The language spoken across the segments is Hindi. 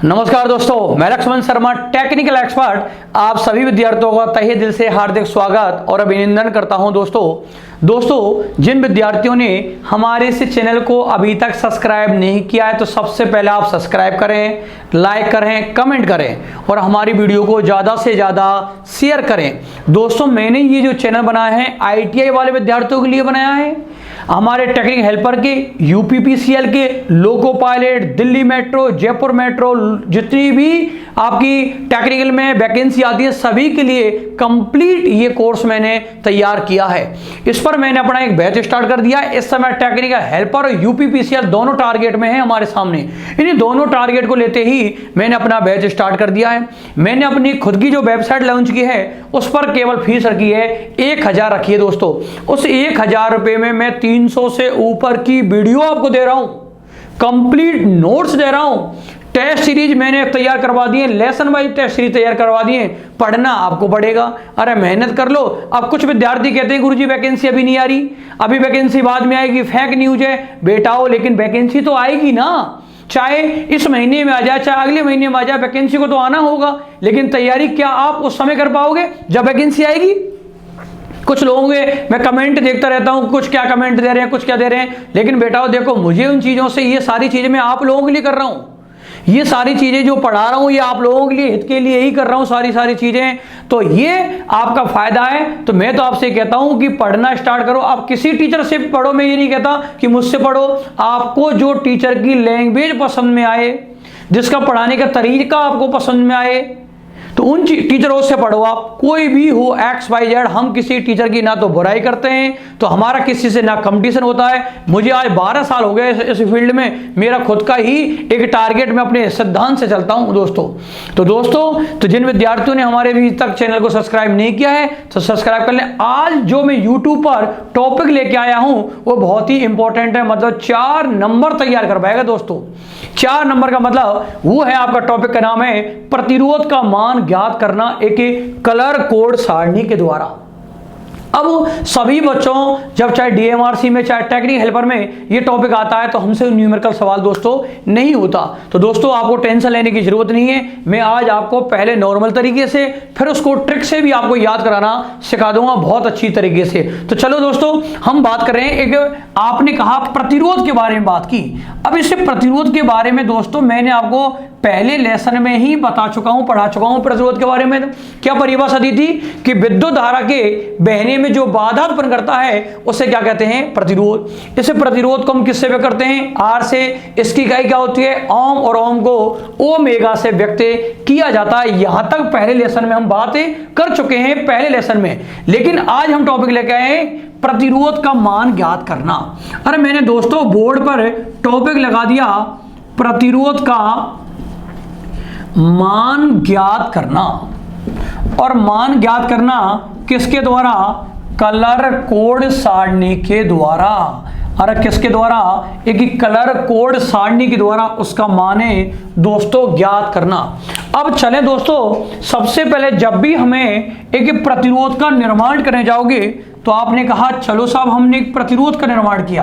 नमस्कार दोस्तों, मैं लक्ष्मण शर्मा टेक्निकल एक्सपर्ट आप सभी विद्यार्थियों का तहे दिल से हार्दिक स्वागत और अभिनंदन करता हूं। दोस्तों जिन विद्यार्थियों ने हमारे इस चैनल को अभी तक सब्सक्राइब नहीं किया है तो सबसे पहले आप सब्सक्राइब करें, लाइक करें, कमेंट करें और हमारी वीडियो को ज़्यादा से ज़्यादा शेयर करें। दोस्तों मैंने ये जो चैनल बनाया है ITI वाले विद्यार्थियों के लिए बनाया है, हमारे टेक्निकल हेल्पर के, UPPCL के, loco pilot, Delhi metro, Jaipur metro, जितनी भी आपकी टेक्निकल में वैकेंसी आती है सभी के लिए कंप्लीट ये कोर्स मैंने तैयार किया है। इस पर मैंने अपना एक बैच स्टार्ट कर दिया है। इस समय टेक्निकल हेल्पर और UPPCL दोनों टारगेट में है हमारे सामने। इन्हीं दोनों टारगेट को लेते ही मैंने अपना बैच स्टार्ट कर दिया है। मैंने अपनी खुद की जो वेबसाइट लॉन्च की है उस पर केवल फीस रखी है 1000 रखी है। दोस्तों उस 1000 रुपये में मैं 300 से ऊपर की वीडियो आपको दे रहा हूं, कंप्लीट नोट्स दे रहा हूं, टेस्ट सीरीज मैंने तैयार करवा दिए, लेसन वाइज टेस्ट सीरीज तैयार करवा दिए। पढ़ना आपको पड़ेगा, अरे मेहनत कर लो। अब कुछ विद्यार्थी कहते हैं गुरुजी वैकेंसी अभी नहीं आ रही, अभी वैकेंसी बाद में आएगी, फेक न्यूज है। बेटा हो लेकिन वैकेंसी तो आएगी ना, चाहे इस महीने में आ जाए चाहे अगले महीने में आ जाए, वैकेंसी को तो आना होगा। लेकिन तैयारी क्या आप उस समय कर पाओगे जब वैकेंसी आएगी? कुछ लोगों के मैं कमेंट देखता रहता हूं, कुछ क्या कमेंट दे रहे हैं, कुछ क्या दे रहे हैं। लेकिन बेटा देखो, मुझे उन चीजों से, ये सारी चीजें मैं आप लोगों के लिए कर रहा हूं। ये सारी चीजें जो पढ़ा रहा हूं ये आप लोगों के लिए, हित के लिए ही कर रहा हूं सारी चीजें। तो ये आपका फायदा है। तो मैं तो आपसे कहता हूं कि पढ़ना स्टार्ट करो। आप किसी टीचर से पढ़ो, मैं ये नहीं कहता कि मुझसे पढ़ो। आपको जो टीचर की लैंग्वेज पसंद में आए, जिसका पढ़ाने का तरीका आपको पसंद में आए, तो उन टीचरों से पढ़ो। आप कोई भी हो, XYZ, हम किसी टीचर की ना तो बुराई करते हैं, तो हमारा किसी से ना कंपटीशन होता है। मुझे आज 12 साल हो गए इस फील्ड में, मेरा खुद का ही एक टारगेट, मैं अपने सिद्धांत से चलता हूं दोस्तों। तो जिन विद्यार्थियों ने हमारे अभी तक चैनल को सब्सक्राइब नहीं किया है तो सब्सक्राइब कर लें। आज जो मैं यूट्यूब पर टॉपिक लेके आया हूं वो बहुत ही इंपॉर्टेंट है, मतलब 4 नंबर तैयार करवाएगा दोस्तों। 4 नंबर का मतलब वो है, आपका टॉपिक का नाम है प्रतिरोध का मान ज्ञात करना एक कलर कोड सारणी के द्वारा। अब सभी बच्चों जब चाहे DMRC में चाहे टेक्निकल हेल्पर में ये टॉपिक आता है तो हमसे न्यूमेरिकल सवाल दोस्तों नहीं होता। तो दोस्तों आपको टेंशन लेने की जरूरत नहीं है। मैं आज आपको पहले नॉर्मल तरीके से, फिर उसको ट्रिक से भी आपको याद कराना सिखा दूंगा बहुत अच्छी तरीके से। तो चलो दोस्तों हम बात कर रहे हैं, एक आपने कहा प्रतिरोध के बारे में बात की। अब इस प्रतिरोध के बारे में दोस्तों मैंने आपको पहले लेसन में ही बता चुका हूं, पढ़ा चुका हूं। प्रतिरोध के बारे में क्या परिभाषा दी थी कि विद्युत धारा के बहने में जो बाधा उत्पन्न करता है उसे क्या कहते हैं? प्रतिरोध। इसे प्रतिरोध को हम किससे व्यक्त करते हैं? R से। इसकी इकाई क्या होती है? ओम, और ओम को ओमेगा से व्यक्त किया जाता है। यहां तक पहले लेसन में हम बातें कर चुके हैं, पहले लेसन में। लेकिन आज हम टॉपिक लेके आए प्रतिरोध का मान ज्ञात करना। अरे मैंने दोस्तों बोर्ड पर टॉपिक लगा दिया प्रतिरोध का मान ज्ञात करना। और मान ज्ञात करना किसके द्वारा? कलर कोड सारणी के द्वारा। अरे किसके द्वारा? एक कलर कोड सारणी के द्वारा उसका माने दोस्तों ज्ञात करना। अब चले दोस्तों, सबसे पहले जब भी हमें एक प्रतिरोध का निर्माण करने जाओगे तो आपने कहा चलो साहब हमने एक प्रतिरोध का निर्माण किया,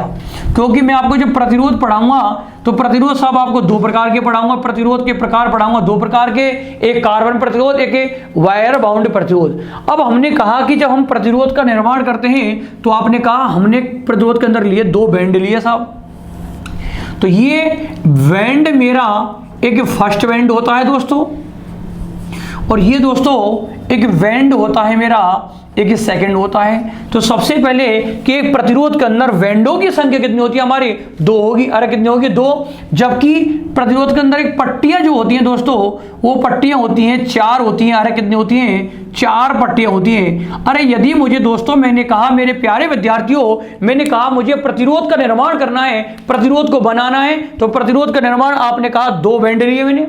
क्योंकि मैं आपको जब प्रतिरोध पढ़ाऊंगा तो प्रतिरोध साहब आपको 2 प्रकार के पढ़ाऊंगा, प्रतिरोध के प्रकार पढ़ाऊंगा 2 प्रकार के, एक कार्बन प्रतिरोध, एक वायर बाउंड प्रतिरोध। अब हमने कहा कि जब हम प्रतिरोध का निर्माण करते हैं तो आपने कहा हमने प्रतिरोध के अंदर लिए 2 बैंड लिए साहब। तो ये बैंड मेरा एक फर्स्ट बैंड होता है दोस्तों, और ये दोस्तों एक बैंड होता है मेरा एक सेकंड होता है। तो सबसे पहले कि एक प्रतिरोध के अंदर वेंडों की संख्या कितनी होती है? हमारी 2 होगी। अरे कितनी होगी? 2। जबकि प्रतिरोध के अंदर एक पट्टियां जो होती हैं दोस्तों, वो पट्टियां होती हैं 4 होती हैं। अरे कितनी होती हैं? 4 पट्टियां होती हैं। अरे यदि मुझे दोस्तों, मैंने कहा मेरे प्यारे विद्यार्थियों, मैंने कहा मुझे प्रतिरोध का निर्माण करना है, प्रतिरोध को बनाना है, तो प्रतिरोध का निर्माण आपने कहा 2 बैंड लिए मैंने।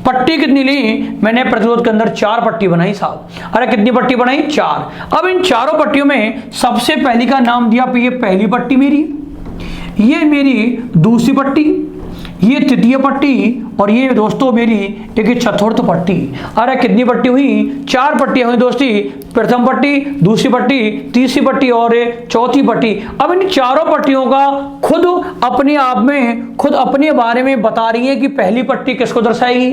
पट्टी कितनी ली? मैंने प्रतिरोध के अंदर 4 पट्टी बनाई साहब। अरे कितनी पट्टी बनाई? 4। अब इन चारों पट्टियों में सबसे पहली का नाम दिया, ये पहली पट्टी मेरी, ये मेरी दूसरी पट्टी, ये तृतीय पट्टी और ये दोस्तों मेरी एक चतुर्थ पट्टी। अरे कितनी पट्टी हुई? 4 पट्टियां हुई दोस्ती, प्रथम पट्टी, दूसरी पट्टी, तीसरी पट्टी और चौथी पट्टी। अब इन चारों पट्टियों का खुद अपने आप में खुद अपने बारे में बता रही है कि पहली पट्टी किसको दर्शाएगी,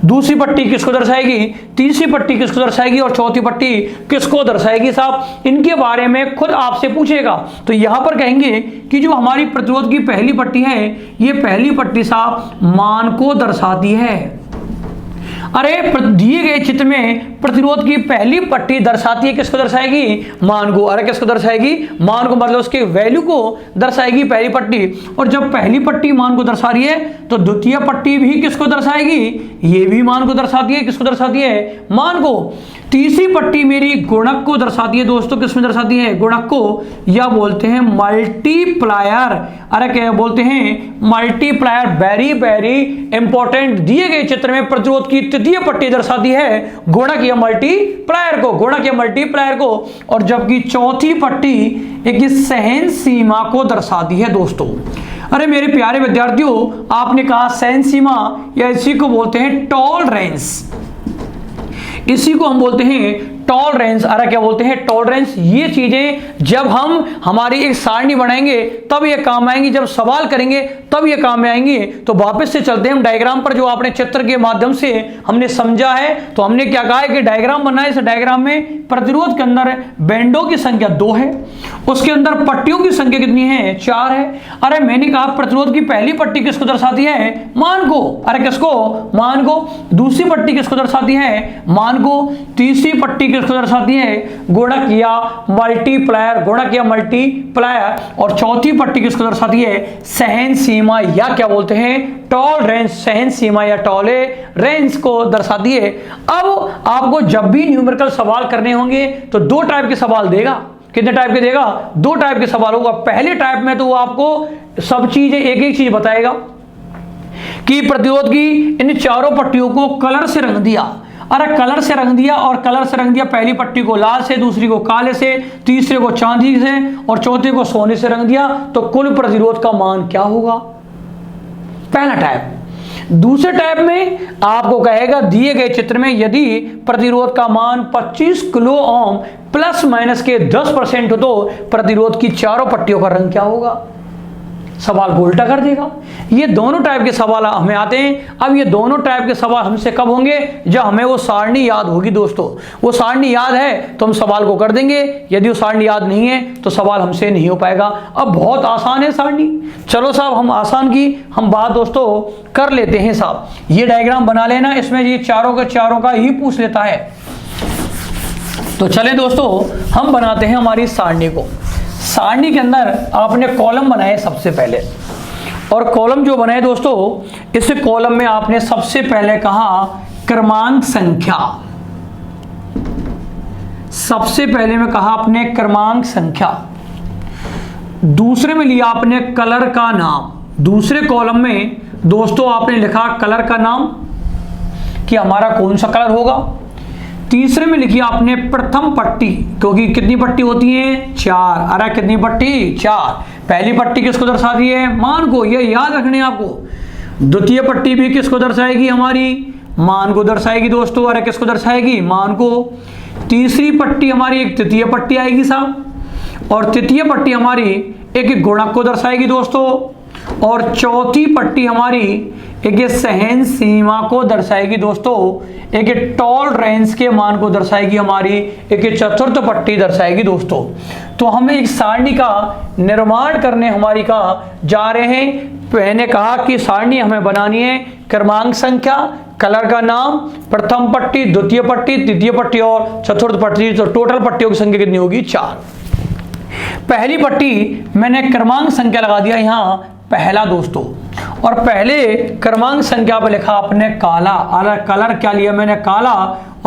दूसरी पट्टी किसको दर्शाएगी, तीसरी पट्टी किसको दर्शाएगी और चौथी पट्टी किसको दर्शाएगी। साहब इनके बारे में खुद आपसे पूछेगा। तो यहां पर कहेंगे कि जो हमारी प्रतिरोध की पहली पट्टी है, ये पहली पट्टी साहब मान को दर्शाती है। अरे दिए गए चित्र में प्रतिरोध की पहली पट्टी दर्शाती है, किसको दर्शाएगी? मान को। अरे किसको दर्शाएगी? मान को, मतलब उसके वैल्यू को दर्शाएगी पहली पट्टी। और जब पहली पट्टी मान को दर्शा रही है तो द्वितीय पट्टी भी किसको दर्शाएगी? ये भी मान को दर्शाती है। किसको दर्शाती है? मान को। तीसरी पट्टी मेरी गुणक को दर्शाती है दोस्तों। किसमें दर्शाती है? गुणक को, या बोलते हैं मल्टीप्लायर। अरे क्या बोलते हैं? मल्टीप्लायर। Very very important. दिए गए चित्र में प्रतिरोध की तृतीय पट्टी दर्शाती है गुणक या मल्टीप्लायर को, गुणक या मल्टीप्लायर को। और जबकि चौथी पट्टी एक सहन सीमा को दर्शाती है दोस्तों। अरे मेरे प्यारे विद्यार्थियों, आपने कहा सहन सीमा, या इसी को बोलते हैं टॉलरेंस, इसी को हम बोलते हैं टॉलरेंस। अरे क्या बोलते हैं? टॉलरेंस। ये चीजें जब हम हमारी एक सारणी बनाएंगे तब ये काम आएंगी, जब सवाल करेंगे तब ये काम में आएंगी। तो वापस से चलते हैं हम डायग्राम पर, जो आपने चित्र के माध्यम से हमने समझा है। तो हमने क्या कहा है कि डायग्राम बनना है। इस डायग्राम में प्रतिरोध के अंदर बेंडों की संख्या 2 है, उसके अंदर पट्टियों की संख्या कितनी है? 4 है। अरे मैंने कहा प्रतिरोध की पहली पट्टी किसको दर्शाती है? मान को। अरे किसको? मान को। दूसरी पट्टी किसको दर्शाती है? मान को। तीसरी पट्टी किसको दर्शाती है? गुणक या मल्टीप्लायर, गुणक या मल्टीप्लायर। और चौथी पट्टी किसको दर्शाती है? सहन सीमा, या क्या बोलते हैं? टॉलरेंस। सहन सीमा या टॉलरेंस को दर्शाती है। अब आपको जब भी न्यूमेरिकल सवाल करने होंगे तो 2 टाइप के सवाल देगा। कितने टाइप के देगा? 2 टाइप के सवाल होगा। पहले टाइप में तो वो आपको सब चीजें एक एक चीज बताएगा कि प्रतिरोध की इन चारों पट्टियों को कलर से रंग दिया। अरे कलर से रंग दिया, और कलर से रंग दिया, पहली पट्टी को लाल से, दूसरी को काले से, तीसरे को चांदी से और चौथे को सोने से रंग दिया, तो कुल प्रतिरोध का मान क्या होगा? पहला टाइप। दूसरे टाइप में आपको कहेगा दिए गए चित्र में यदि प्रतिरोध का मान 25 किलो ओम प्लस माइनस के 10% हो तो प्रतिरोध की चारों पट्टियों का रंग क्या होगा? सवाल को उल्टा कर देगा। ये दोनों टाइप के सवाल हमें आते हैं। अब ये दोनों टाइप के सवाल हमसे कब होंगे? जब हमें वो सारणी याद होगी दोस्तों। वो सारणी याद है तो हम सवाल को कर देंगे, यदि वो सारणी याद नहीं है तो सवाल हमसे नहीं हो पाएगा। अब बहुत आसान है सारणी। चलो साहब हम आसान की हम बात दोस्तों कर लेते हैं साहब। ये डायग्राम बना लेना, इसमें ये चारों का ही पूछ लेता है। तो चले दोस्तों हम बनाते हैं हमारी सारणी को। सारणी के अंदर आपने कॉलम बनाए सबसे पहले, और कॉलम जो बनाए दोस्तों, इस कॉलम में आपने सबसे पहले कहा क्रमांक संख्या। सबसे पहले में कहा आपने क्रमांक संख्या। दूसरे में लिया आपने कलर का नाम। दूसरे कॉलम में दोस्तों आपने लिखा कलर का नाम कि हमारा कौन सा कलर होगा। तीसरे में लिखी आपने प्रथम पट्टी, क्योंकि कितनी पट्टी होती है? 4। अरे कितनी पट्टी? 4। पहली पट्टी किसको दर्शाती है? मान को। ये याद रखने आपको। द्वितीय पट्टी भी किसको दर्शाएगी? हमारी मान को दर्शाएगी दोस्तों। अरे किसको दर्शाएगी? मान को। तीसरी पट्टी हमारी एक तृतीय पट्टी आएगी साहब, और तृतीय पट्टी हमारी एक गुणक को दर्शाएगी दोस्तों, और चौथी पट्टी हमारी एक सहन सीमा को दर्शाएगी दोस्तों, एक टॉलरेंस के मान को दर्शाएगी, हमारी एक चतुर्थ पट्टी दर्शाएगी दोस्तों। तो हम एक सारणी का निर्माण करने हमारी का जा रहे हैं। मैंने कहा कि सारणी हमें बनानी है क्रमांक संख्या, कलर का नाम, प्रथम पट्टी, द्वितीय पट्टी, तृतीय पट्टी और चतुर्थ पट्टी। तो टोटल पट्टियों की संख्या कितनी होगी? 4। पहली पट्टी मैंने क्रमांक संख्या लगा दिया यहां पहला दोस्तों, और पहले क्रमांक संख्या पर लिखा आपने काला। अलग कलर क्या लिया मैंने? काला।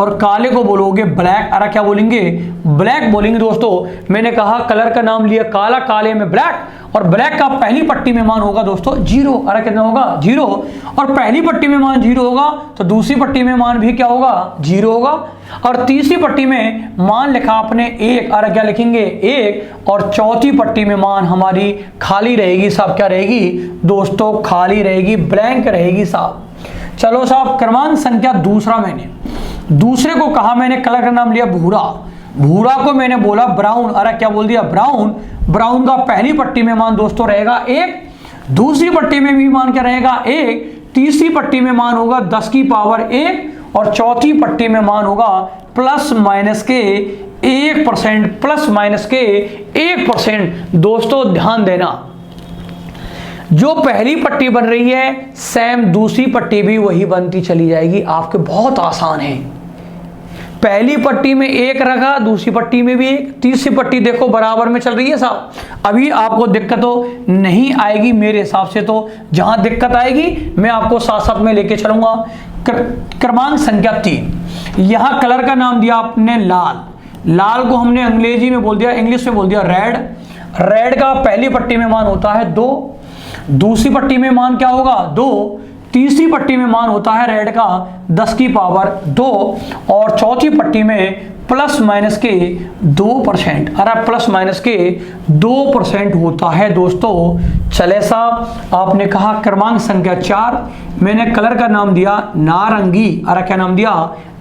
और काले को बोलोगे ब्लैक। अरे क्या बोलेंगे? ब्लैक बोलेंगे दोस्तों। मैंने कहा कलर का नाम लिया काला, काले में ब्लैक, और ब्लैक का पहली पट्टी में मान होगा दोस्तों 0। अरे कितना होगा? 0। और पहली पट्टी में मान 0 होगा तो दूसरी पट्टी में मान भी क्या होगा? 0 होगा। और तीसरी पट्टी में मान लिखा आपने 1। अरे क्या लिखेंगे? 1। और चौथी पट्टी में मान हमारी खाली रहेगी साहब। क्या रहेगी दोस्तों? खाली रहेगी, ब्लैंक रहेगी साहब। चलो साहब, क्रमांक संख्या दूसरा, मैंने दूसरे को कहा, मैंने कलर का नाम लिया भूरा। भूरा को मैंने बोला ब्राउन। अरे क्या बोल दिया? ब्राउन। ब्राउन का पहली पट्टी में मान दोस्तों रहेगा 1, दूसरी पट्टी में भी मान क्या रहेगा? 1, तीसरी पट्टी में मान होगा 10 की पावर 1, और चौथी पट्टी में मान होगा प्लस माइनस के 1%, प्लस माइनस के 1%। दोस्तों ध्यान देना, जो पहली पट्टी बन रही है सेम दूसरी पट्टी भी वही बनती चली जाएगी। आपके बहुत आसान है। पहली पट्टी में 1 रखा, दूसरी पट्टी में भी 1, तीसरी पट्टी देखो बराबर में चल रही है साहब। अभी आपको दिक्कत तो नहीं आएगी मेरे हिसाब से। तो जहां दिक्कत आएगी मैं आपको साथ साथ में लेके चलूंगा। क्रमांक संख्या 3, यहां कलर का नाम दिया आपने लाल। लाल को हमने अंग्रेजी में बोल दिया, इंग्लिश में बोल दिया रेड। रेड का पहली पट्टी में मान होता है 2, दूसरी पट्टी में मान क्या होगा? 2, तीसरी पट्टी में मान होता है रेड का 10 की पावर 2, और चौथी पट्टी में प्लस माइनस के 2%। अरे प्लस माइनस के 2% होता है दोस्तों। चले साहब, आपने कहा क्रमांक संख्या 4, मैंने कलर का नाम दिया नारंगी। अरे क्या नाम दिया?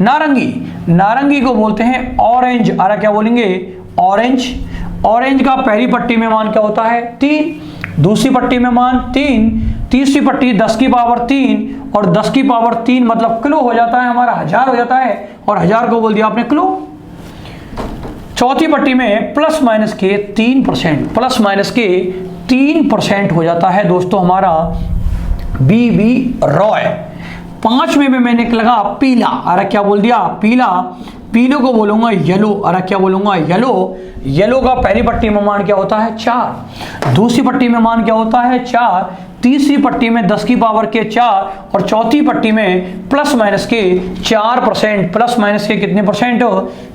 नारंगी। नारंगी को बोलते हैं ऑरेंज। अरे क्या बोलेंगे? ऑरेंज। ऑरेंज का पहली पट्टी में मान क्या होता है? 3, दूसरी पट्टी में मान 3, तीसरी पट्टी 10 की पावर 3, और 10 की पावर 3 मतलब किलो हो जाता है हमारा, 1000 हो जाता है, और 1000 को बोल दिया आपने किलो। चौथी पट्टी में प्लस माइनस के 3%, प्लस माइनस के 3% हो जाता है दोस्तों हमारा बीबी रॉय। 5 में मैंने लगा पीला। अरे क्या बोल दिया? पीला। पीले को बोलूंगा येलो। अरे क्या बोलूंगा? येलो। येलो का पहली पट्टी में मान क्या होता है? 4, दूसरी पट्टी में मान क्या होता है? 4, तीसरी पट्टी में 10 की पावर के 4, और चौथी पट्टी में प्लस माइनस के 4%। प्लस माइनस के कितने परसेंट?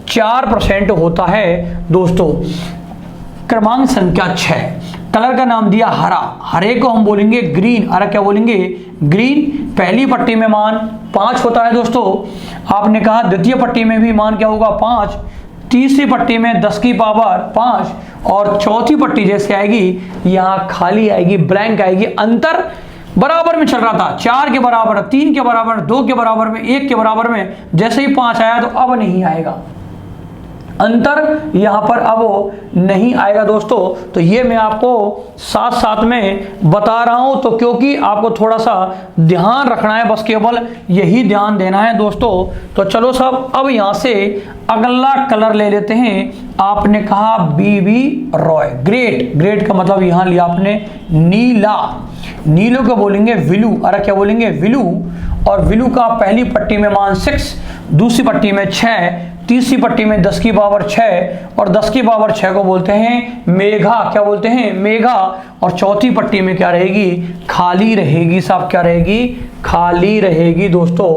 4% होता है दोस्तों। क्रमांक संख्या 6, कलर का नाम दिया हरा। हरे को हम बोलेंगे ग्रीन। अरे क्या बोलेंगे? ग्रीन। पहली पट्टी में मान 5 होता है दोस्तों। आपने कहा द्वितीय पट्टी में भी मान क्या होगा? 5, तीसरी पट्टी में 10 की पावर 5, और चौथी पट्टी जैसे आएगी यहाँ खाली आएगी, ब्लैंक आएगी। अंतर बराबर में चल रहा था, 4 के बराबर, 3 के बराबर, 2 के बराबर में, 1 के बराबर में। जैसे ही 5 आया तो अब नहीं आएगा, अंतर यहां पर अब नहीं आएगा दोस्तों। तो ये मैं आपको साथ साथ में बता रहा हूं, तो क्योंकि आपको थोड़ा सा ध्यान रखना है, बस केवल यही ध्यान देना है दोस्तों। तो चलो सब, अब यहां से अगला कलर ले लेते हैं। आपने कहा बीबी रॉय, ग्रेट। ग्रेट का मतलब यहां लिया आपने नीला। नीलो को बोलेंगे विलू। अरे क्या बोलेंगे? विलू। और विलू का पहली पट्टी में मान 6, दूसरी पट्टी में 6, तीसरी पट्टी में 10 की पावर 6, और 10 की पावर 6 को बोलते हैं मेघा। क्या बोलते हैं? मेघा। और चौथी पट्टी में क्या रहेगी? खाली रहेगी साहब। क्या रहेगी? खाली रहेगी दोस्तों।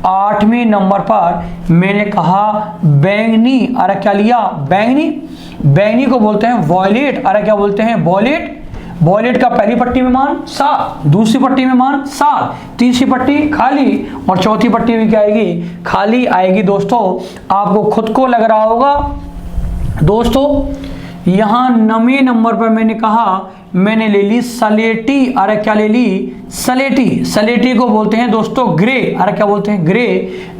8वें नंबर पर मैंने कहा बैंगनी। अरे क्या लिया? बैंगनी। बैंगनी को बोलते हैं वॉयलेट। अरे क्या बोलते हैं? वॉयलेट। वॉयलेट का पहली पट्टी में मान 7, दूसरी पट्टी में मान 7, तीसरी पट्टी खाली, और चौथी पट्टी में क्या आएगी? खाली आएगी दोस्तों। आपको खुद को लग रहा होगा दोस्तों, यहां 9वें नंबर पर मैंने कहा मैंने ले ली सलेटी। अरे क्या ले ली? सलेटी। सलेटी को बोलते हैं दोस्तों ग्रे। अरे क्या बोलते हैं? ग्रे।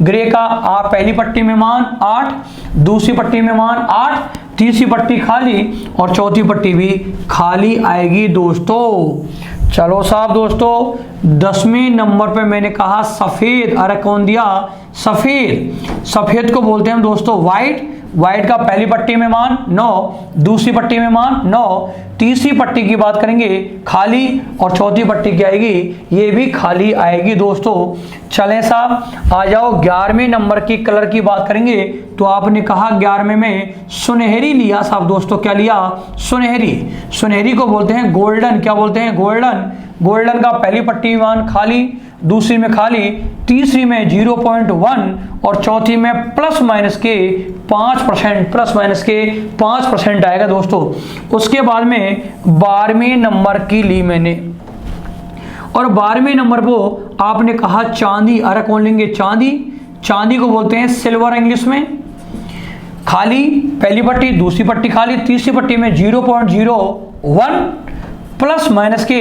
ग्रे का पहली पट्टी में मान 8, दूसरी पट्टी में मान 8, तीसरी पट्टी खाली, और चौथी पट्टी भी खाली आएगी दोस्तों। चलो साहब दोस्तों, 10वें नंबर पे मैंने कहा सफेद। अरे कौन दिया? सफेद। सफेद को बोलते हैं दोस्तों व्हाइट। व्हाइट का पहली पट्टी में मान 9, दूसरी पट्टी में मान 9, तीसरी पट्टी की बात करेंगे खाली, और चौथी पट्टी क्या आएगी? ये भी खाली आएगी दोस्तों। चलें साहब, आ जाओ 11वें नंबर की कलर की बात करेंगे। तो आपने कहा 11वें में सुनहरी लिया साहब दोस्तों। क्या लिया? सुनहरी। सुनहरी को बोलते हैं गोल्डन। क्या बोलते हैं? गोल्डन। गोल्डन का पहली पट्टी में मान खाली, दूसरी में खाली, तीसरी में 0.1 और चौथी में प्लस माइनस के 5% आएगा दोस्तों। उसके बाद में 12वें नंबर की ली मैंने, और 12वें नंबर को आपने कहा चांदी। अरे कौन लेंगे? चांदी। चांदी को बोलते हैं सिल्वर इंग्लिश में। खाली पहली पट्टी, दूसरी पट्टी खाली, तीसरी पट्टी में 0.01 प्लस माइनस के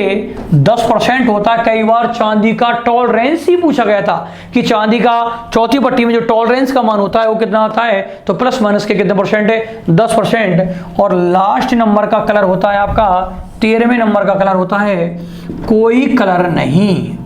10% होता है। कई बार चांदी का टॉलरेंस ही पूछा गया था कि चांदी का चौथी पट्टी में जो टॉलरेंस का मान होता है वो कितना होता है, तो प्लस माइनस के कितने परसेंट है? 10%। और लास्ट नंबर का कलर होता है आपका, 13वें नंबर का कलर होता है कोई कलर नहीं।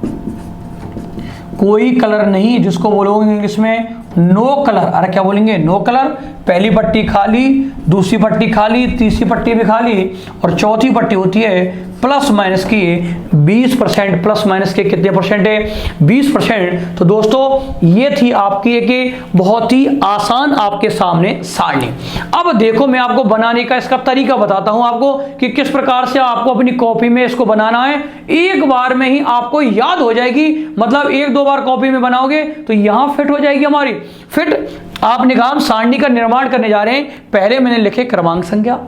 कोई कलर नहीं, जिसको बोलोगे इंग्लिश में नो कलर। अरे क्या बोलेंगे? No colour. पहली पट्टी खाली, दूसरी पट्टी खाली, तीसरी पट्टी भी खाली, और चौथी पट्टी होती है प्लस माइनस की 20%। प्लस माइनस के कितने परसेंट है? 20%। तो दोस्तों ये थी आपकी एक बहुत ही आसान आपके सामने सारणी। अब देखो मैं आपको बनाने का इसका तरीका बताता हूं आपको कि किस प्रकार से आपको अपनी कॉपी में इसको बनाना है। एक बार में ही आपको याद हो जाएगी, मतलब एक दो बार कॉपी में बनाओगे तो यहां फिट हो जाएगी हमारी। फिट आपने कहा हम सारणी का निर्माण करने जा रहे हैं। पहले मैंने लिखे क्रमांक संख्या।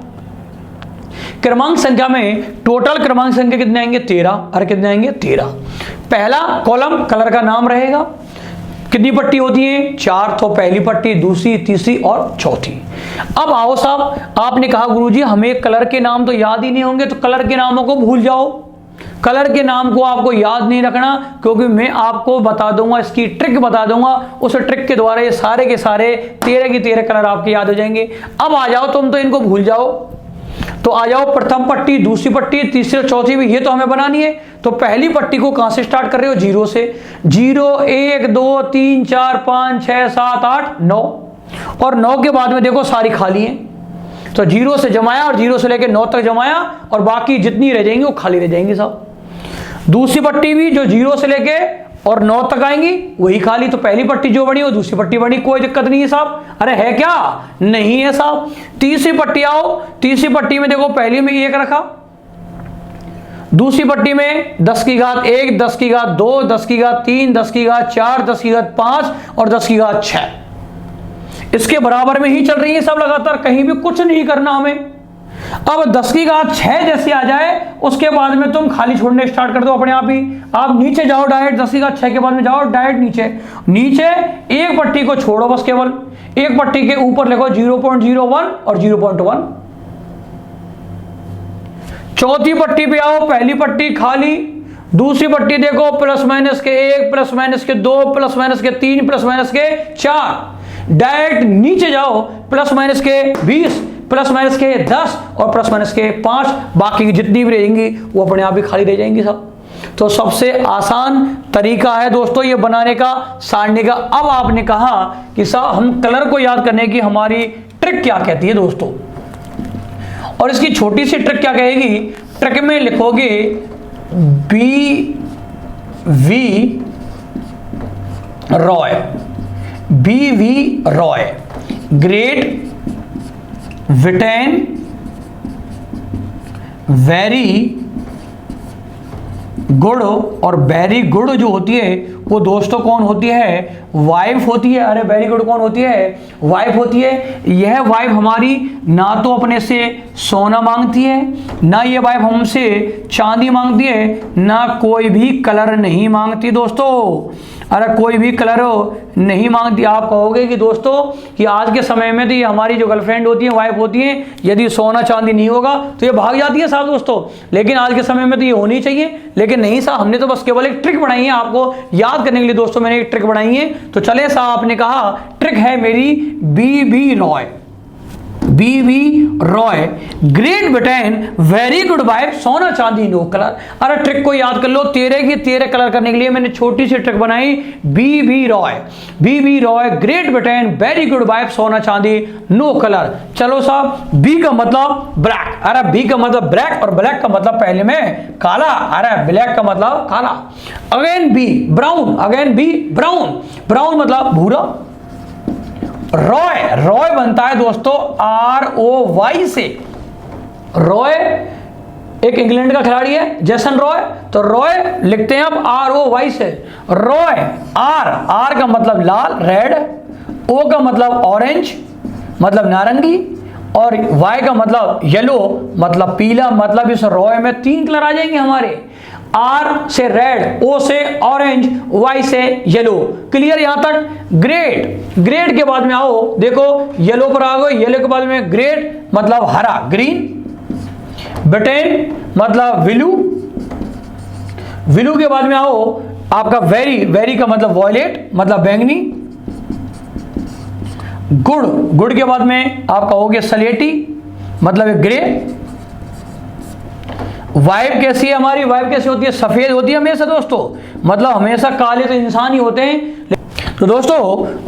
क्रमांक संख्या में टोटल क्रमांक संख्या कितने आएंगे? 13। अरे कितने आएंगे? 13। पहला कॉलम कलर का नाम रहेगा। कितनी पट्टी होती है? 4। तो पहली पट्टी, दूसरी, तीसरी और चौथी। अब आओ साहब, आपने कहा गुरुजी हमें कलर के नाम तो याद ही नहीं होंगे, तो कलर के नामों को भूल जाओ। कलर के नाम को आपको याद नहीं रखना, क्योंकि मैं आपको बता दूंगा, इसकी ट्रिक बता दूंगा। उस ट्रिक के द्वारा ये सारे के सारे 13 के 13 कलर आपके याद हो जाएंगे। अब आ जाओ, तुम तो इनको भूल जाओ, तो आ जाओ प्रथम पट्टी, दूसरी पट्टी, तीसरी और चौथी भी ये तो हमें बनानी है। तो पहली पट्टी को कहां से स्टार्ट कर रहे हो? 0 से। 0 1 2 3 4 5 6 7 8 9, और 9 के बाद में देखो सारी खाली हैं, तो 0 से जमाया और 0 से लेकर 9 तक जमाया, और बाकी जितनी रह जाएंगी वो खाली रह जाएंगी साहब। दूसरी पट्टी भी जो 0 से लेके और 9 तक आएंगी वही खाली। तो पहली पट्टी जो बनी वो दूसरी पट्टी बनी, कोई दिक्कत नहीं है साहब। अरे है क्या? नहीं है साहब। तीसरी पट्टी आओ, तीसरी पट्टी में देखो पहली में 1 रखा, दूसरी पट्टी में 10 की घात 1, 10 की घात 2, 10 की घात 3, 10 की घात 4, 10 की घात 5 और 10 की घात 6। इसके बराबर में ही चल रही है सब लगातार, कहीं भी कुछ नहीं करना हमें। अब 10 की घात 6 जैसे आ जाए उसके बाद में तुम खाली छोड़ने स्टार्ट कर दो अपने आप ही। आप नीचे जाओ डायरेक्ट, 10 की घात 6 के बाद में जाओ डायरेक्ट नीचे। नीचे एक पट्टी को छोड़ो बस, केवल एक पट्टी के ऊपर लिखो 0.01 और 0.1। चौथी पट्टी पे आओ, पहली पट्टी खाली, दूसरी पट्टी देखो प्लस माइनस के 1, प्लस माइनस के 2, प्लस माइनस के 3, प्लस माइनस के 4। डायरेक्ट नीचे जाओ, प्लस माइनस के 20, प्लस माइनस के 10 और प्लस माइनस के 5। बाकी की जितनी भी रहेंगी वो अपने आप ही खाली रह जाएंगी सब। तो सबसे आसान तरीका है दोस्तों ये बनाने का, सारणी का। अब आपने कहा कि साहब हम कलर को याद करने की हमारी ट्रिक क्या कहती है दोस्तों, और इसकी छोटी सी ट्रिक क्या कहेगी? ट्रिक में लिखोगे BV Roy, BV Roy, great Britain very good. और वेरी गुड जो होती है वो दोस्तों कौन होती है? वाइफ होती है। अरे वेरी गुड कौन होती है? वाइफ होती है। यह वाइफ हमारी ना तो अपने से सोना मांगती है, ना ये वाइफ हमसे चांदी मांगती है, ना कोई भी कलर नहीं मांगती दोस्तों। अरे कोई भी कलर नहीं मांगती। आप कहोगे कि दोस्तों कि आज के समय में तो ये हमारी जो गर्लफ्रेंड होती है, वाइफ होती है, यदि सोना चांदी नहीं होगा तो ये भाग जाती है साहब दोस्तों। लेकिन आज के समय में तो ये होनी चाहिए, लेकिन नहीं साहब, हमने तो बस केवल एक ट्रिक बनाई है आपको याद करने के लिए दोस्तों, मैंने एक ट्रिक बनाई है। तो चले साहब, आपने कहा ट्रिक है मेरी BV Roy, BV Roy, great Britain very good wife, सोना चांदी नो कलर। अरे ट्रिक को याद कर लो, 13 की 13 कलर करने के लिए मैंने छोटी सी ट्रिक बनाई। BV Roy, BV Roy, great Britain very good wife, सोना चांदी नो कलर। चलो साहब, B का मतलब ब्लैक। अरे B का मतलब ब्लैक, और ब्लैक का मतलब पहले में काला। अरे ब्लैक का मतलब काला। Again B brown, again B brown, brown मतलब भूरा। रॉय, रॉय बनता है दोस्तों ROY से। रॉय एक इंग्लैंड का खिलाड़ी है जेसन रॉय, तो रॉय लिखते हैं आप ROY से, रॉय। आर का मतलब लाल रेड, ओ का मतलब ऑरेंज मतलब नारंगी, और वाई का मतलब येलो मतलब पीला। मतलब इस रॉय में 3 कलर आ जाएंगे हमारे, आर से रेड, ओ से ऑरेंज, वाई से येलो। क्लियर यहां तक? ग्रेट। ग्रेट के बाद में आओ, देखो येलो पर आ गए, येलो के बाद में ग्रेट मतलब हरा ग्रीन, ब्रिटेन मतलब ब्लू, ब्लू के बाद में आओ आपका वेरी, वेरी का मतलब वॉयलेट मतलब बैंगनी, गुड़, गुड़ के बाद में आपका हो गया सलेटी मतलब एक ग्रे। वाइब कैसी है हमारी? वाइब कैसी होती है? सफेद होती है हमेशा दोस्तों, मतलब हमेशा काले तो इंसान ही होते हैं। तो दोस्तों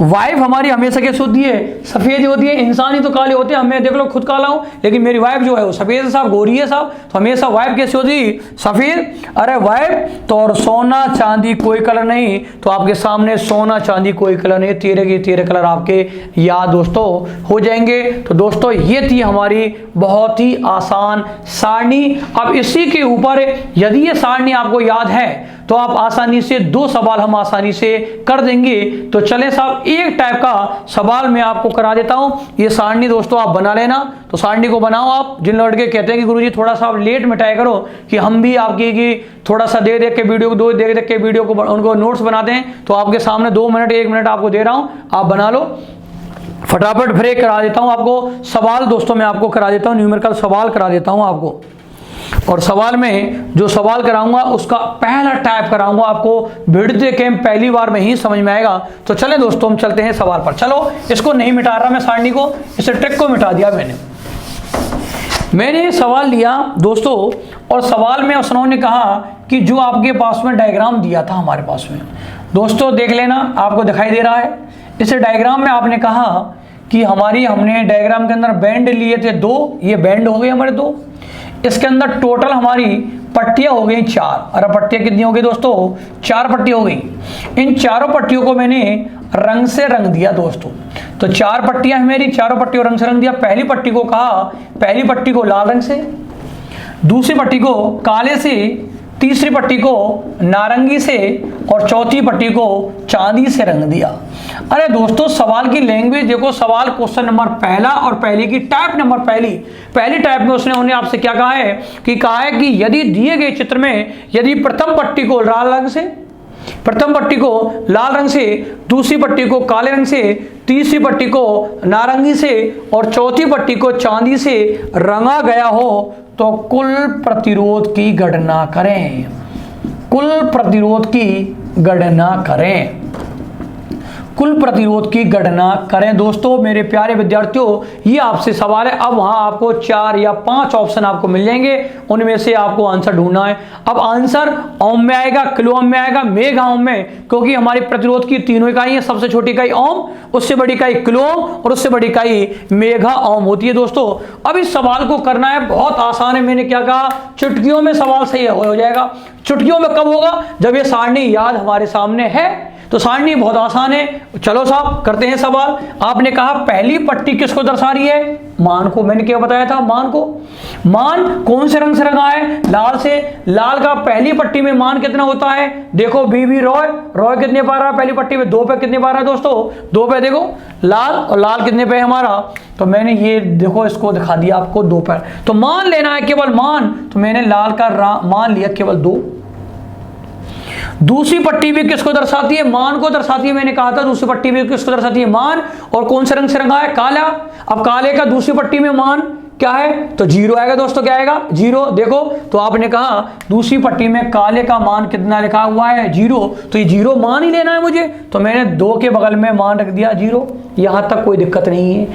वाइफ हमारी हमेशा कैसी होती है? सफेद होती है। इंसान ही तो काले होते हैं, मैं देख लो खुद काला हूं, लेकिन मेरी वाइफ जो है वो सफेद है साहब, गोरी है साहब। तो हमेशा वाइफ कैसी होती है? सफेद। अरे वाइफ तो, और सोना चांदी कोई कलर नहीं, तो आपके सामने सोना चांदी कोई कलर नहीं, तेरे के तेरे कलर आपके याद दोस्तों हो जाएंगे। तो दोस्तों ये थी हमारी बहुत ही आसान सारणी। अब इसी के ऊपर यदि ये सारणी आपको याद है तो आप आसानी से 2 सवाल हम आसानी से कर देंगे। तो चले साहब एक टाइप का सवाल मैं आपको करा देता हूं, ये सारणी दोस्तों आप बना लेना। तो सारणी को बनाओ आप। जिन लड़के कहते हैं कि गुरुजी थोड़ा सा आप लेट मिटाया करो, कि हम भी आपकी कि थोड़ा सा देख देख के वीडियो को, देख देख के वीडियो को उनको नोट्स बनाते हैं, तो आपके सामने 2 मिनट 1 मिनट आपको दे रहा हूं, आप बना लो फटाफट। ब्रेक करा देता हूं आपको सवाल दोस्तों, मैं आपको करा देता हूं न्यूमेरिकल सवाल करा देता हूं आपको। और सवाल में जो सवाल कराऊंगा उसका पहला टाइप कराऊंगा आपको, वीडियो के पहली बार में ही समझ में आएगा। तो चलें दोस्तों हम चलते हैं सवाल पर। चलो इसको नहीं मिटा रहा मैं सारणी को, इस ट्रिक को मिटा दिया मैंने सवाल लिया दोस्तों, और सवाल में उन्होंने कहा कि जो आपके पास में डायग्राम दिया था हमारे पास में, दोस्तों देख लेना आपको दिखाई दे रहा है। इस डायग्राम में आपने कहा कि हमने डायग्राम के अंदर बैंड लिए थे 2, ये बैंड हो गए हमारे 2। इसके अंदर टोटल हमारी पट्टियां हो गई 4। अरे पट्टियां कितनी हो गई दोस्तों? 4 पट्टी हो गई। इन चारों पट्टियों को मैंने रंग से रंग दिया दोस्तों। तो 4 पट्टियां हैं मेरी, चारों पट्टियों रंग से रंग दिया। पहली पट्टी को कहा, पहली पट्टी को लाल रंग से, दूसरी पट्टी को काले से, तीसरी पट्टी को नारंगी से, और चौथी पट्टी को चांदी से रंग दिया। अरे दोस्तों सवाल की लैंग्वेज देखो, सवाल क्वेश्चन नंबर पहला और पहली की टाइप नंबर पहली टाइप में उन्हें आपसे क्या कहा है कि यदि दिए गए चित्र में यदि प्रथम पट्टी को लाल रंग से, दूसरी पट्टी को काले रंग से, तीसरी पट्टी को नारंगी से, और चौथी पट्टी को चांदी से रंगा गया हो तो कुल प्रतिरोध की गणना करें। कुल प्रतिरोध की गणना करें। कुल प्रतिरोध की गणना करें। दोस्तों मेरे प्यारे विद्यार्थियों ये आपसे सवाल है। अब वहां आपको 4 या 5 ऑप्शन आपको मिल जाएंगे, उनमें से आपको आंसर ढूंढना है। अब आंसर ओम में आएगा, किलो ओम में आएगा, मेगा ओम में, क्योंकि हमारी प्रतिरोध की 3 इकाई है। सबसे छोटी इकाई ओम, उससे बड़ी इकाई किलो ओम, और उससे बड़ी इकाई मेगा ओम होती है दोस्तों। अब इस सवाल को करना है बहुत आसान है। मैंने क्या कहा, चुटकियों में सवाल सही हो जाएगा। चुटकियों में कब होगा? जब ये सारणी याद हमारे सामने है। तो सारणी बहुत आसान है। चलो साहब करते हैं सवाल। आपने कहा पहली पट्टी किसको दर्शा रही है? मान को। मैंने क्या बताया था? मान को। मान कौन से रंग से रंगा है? लाल से। लाल का पहली पट्टी में मान कितना होता है? देखो बीबी रॉय कितने पा रहा है पहली पट्टी में? 2 पे कितने पा रहा है दोस्तों? 2 पे। देखो लाल, और लाल कितने पे है हमारा? तो मैंने ये देखो इसको दिखा दिया आपको 2 पर। तो मान लेना है केवल मान, तो मैंने लाल का मान लिया केवल 2। दूसरी पट्टी भी किसको दर्शाती है? मान को दर्शाती है। मैंने कहा था दूसरी पट्टी भी किसको दर्शाती है? मान। और कौन से रंग से रंगा है? काला। अब काले का दूसरी पट्टी में मान क्या है? तो 0 आएगा दोस्तों। क्या आएगा? 0। देखो तो आपने कहा दूसरी पट्टी में काले का मान कितना लिखा हुआ है? 0। तो ये 0 मान ही लेना है मुझे, तो मैंने 2 के बगल में मान रख दिया 0। यहां तक कोई दिक्कत नहीं है।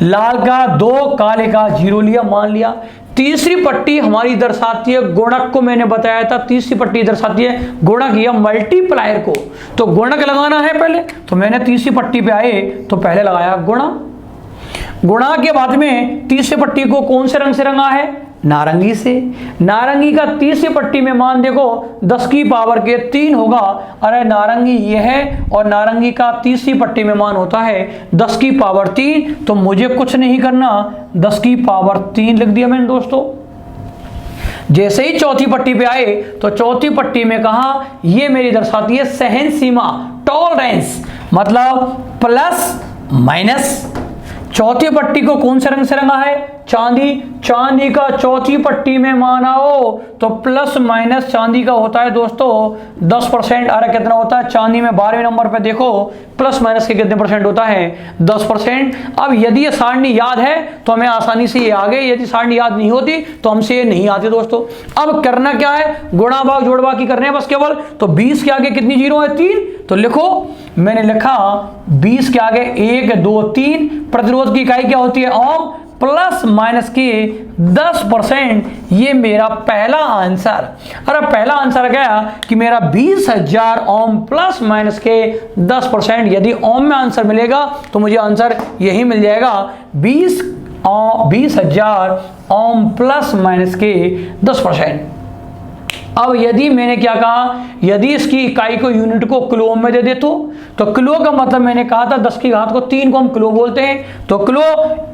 लाल का 2, काले का 0 लिया, मान लिया। तीसरी पट्टी हमारी दर्शाती है गुणक को। मैंने बताया था तीसरी पट्टी दर्शाती है गुणक या मल्टीप्लायर को। तो गुणक लगाना है पहले, तो मैंने तीसरी पट्टी पे आए तो पहले लगाया गुणा। गुणा के बाद में तीसरी पट्टी को कौन से रंग से रंगा है? नारंगी से। नारंगी का तीसरी पट्टी में मान देखो 10 की पावर के 3 होगा। अरे नारंगी ये है, और नारंगी का तीसरी पट्टी में मान होता है 10 की पावर 3। तो मुझे कुछ नहीं करना, 10 की पावर 3 लिख दिया मैंने दोस्तों। जैसे ही चौथी पट्टी पे आए तो चौथी पट्टी में कहा ये मेरी दर्शाती है सहन सीमा, टॉलरेंस, मतलब प्लस माइनस। चौथी पट्टी को कौन से रंग से रंगा है? चांदी। चांदी का चौथी पट्टी में मान आओ तो प्लस माइनस चांदी का होता है दोस्तों 10%। अरे कितना होता है? चांदी में 12वें नंबर पे देखो प्लस माइनस के कितने परसेंट होता है? 10%। अब यदि ये सारणी याद है तो हमें आसानी से ये आ गए, यदि सारणी याद नहीं होती तो हमसे ये नहीं आती दोस्तों। अब करना क्या है? गुणा भाग जोड़ भाग की करने हैं बस केवल। तो 20 के आगे कितनी जीरो है? 3। तो लिखो, मैंने लिखा 20 के आगे 1 2 3। प्रतिरोध की इकाई क्या होती है? ओम। प्लस माइनस की 10%, ये मेरा पहला आंसर। अरे पहला आंसर गया कि मेरा 20,000 ओम प्लस माइनस के 10%। यदि ओम में आंसर मिलेगा तो मुझे आंसर यही मिल जाएगा 20,000 ओम प्लस माइनस के 10%। अब यदि मैंने क्या कहा, यदि इसकी इकाई को यूनिट को किलो में दे दे तो किलो का मतलब मैंने कहा था 10 की घात को 3 को हम किलो बोलते हैं। तो किलो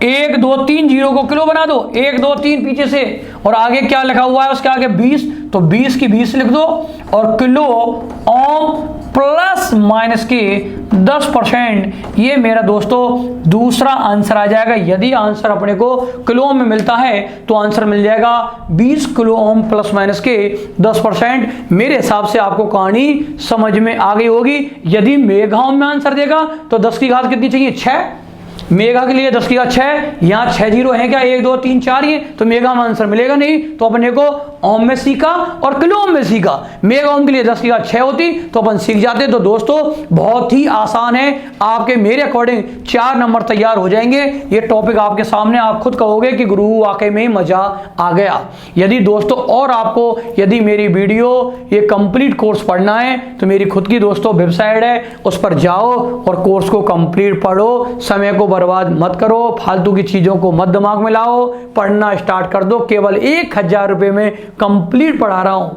1 2 3 जीरो को किलो बना दो, 1 2 3 पीछे से, और आगे क्या लिखा हुआ है उसके आगे 20, तो 20 की 20 लिख दो और किलो ओम प्लस माइनस के 10%। ये मेरा दोस्तों दूसरा आंसर आ जाएगा। यदि आंसर अपने को किलो में मिलता है तो आंसर मिल जाएगा 20 किलो ओम प्लस माइनस के 10%। मेरे हिसाब से आपको कहानी समझ में आ गई होगी। यदि मेगा ओम में आंसर देगा तो 10 की घात कितनी चाहिए? 6। मेगा के लिए 10 की घात 6, यहाँ 6 जीरो है क्या? 1 2 3 4 ही, तो मेगा में आंसर मिलेगा नहीं। तो अपने को ओम में सीखा और किलो ओम में सीखा। मेगा ओम के लिए 10 की घात 6 होती तो अपन सीख जाते। तो दोस्तों बहुत ही आसान है, आपके मेरे अकॉर्डिंग 4 नंबर तैयार हो जाएंगे। ये टॉपिक आपके सामने, आप खुद कहोगे कि गुरु वाकई में मजा आ गया। यदि दोस्तों और आपको यदि मेरी वीडियो ये कंप्लीट कोर्स पढ़ना है तो मेरी खुद की दोस्तों वेबसाइट है, उस पर जाओ और कोर्स को कंप्लीट पढ़ो। समय को बर्बाद मत करो, फालतू की चीजों को मत दिमाग में लाओ, पढ़ना स्टार्ट कर दो। केवल 1,000 रुपए में कंप्लीट पढ़ा रहा हूं।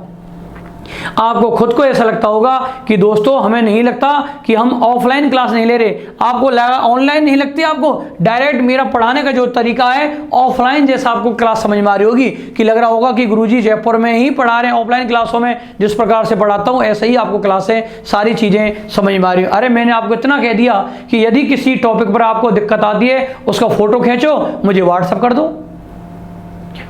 आपको खुद को ऐसा लगता होगा कि दोस्तों हमें नहीं लगता कि हम ऑफलाइन क्लास नहीं ले रहे, आपको लगा ऑनलाइन नहीं लगती, आपको डायरेक्ट मेरा पढ़ाने का जो तरीका है ऑफलाइन जैसा आपको क्लास समझ में आ रही होगी, कि लग रहा होगा कि गुरुजी जयपुर में ही पढ़ा रहे हैं। ऑफलाइन क्लासों में जिस प्रकार से पढ़ाता हूं ऐसे ही आपको क्लासें सारी चीजें समझ में आ रही हो। अरे मैंने आपको इतना कह दिया कि यदि किसी टॉपिक पर आपको दिक्कत आती है उसका फोटो खींचो, मुझे व्हाट्सएप कर दो,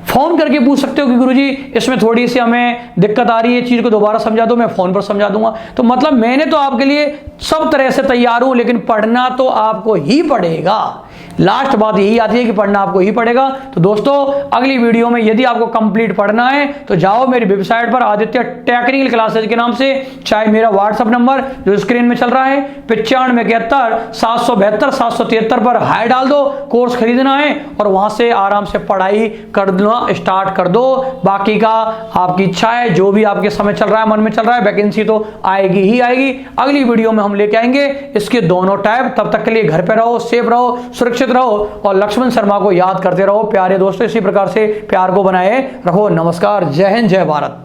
फोन करके पूछ सकते हो कि गुरुजी इसमें थोड़ी सी हमें दिक्कत आ रही है, चीज को दोबारा समझा दो, मैं फोन पर समझा दूंगा। तो मतलब मैंने तो आपके लिए सब तरह से तैयार हूं, लेकिन पढ़ना तो आपको ही पड़ेगा। लास्ट बात यही आती है कि पढ़ना आपको ही पड़ेगा। तो दोस्तों अगली वीडियो में यदि आपको कंप्लीट पढ़ना है तो जाओ मेरी वेबसाइट पर आदित्य टेक्निकल क्लासेज के नाम से, चाहे मेरा व्हाट्सएप नंबर जो स्क्रीन में चल रहा है 9571 772 773 पर हाई डाल दो, कोर्स खरीदना है और वहां से आराम से पढ़ाई करना स्टार्ट कर दो। बाकी का आपकी इच्छा है, जो भी आपके समय चल रहा है, मन में चल रहा है, वैकेंसी तो आएगी ही आएगी। अगली वीडियो में हम लेके आएंगे इसके दोनों टाइप। तब तक के लिए घर पे रहो, सेफ रहो, सुरक्षित रहो और लक्ष्मण शर्मा को याद करते रहो। प्यारे दोस्तों इसी प्रकार से प्यार को बनाए रखो। नमस्कार, जय हिंद, जय भारत।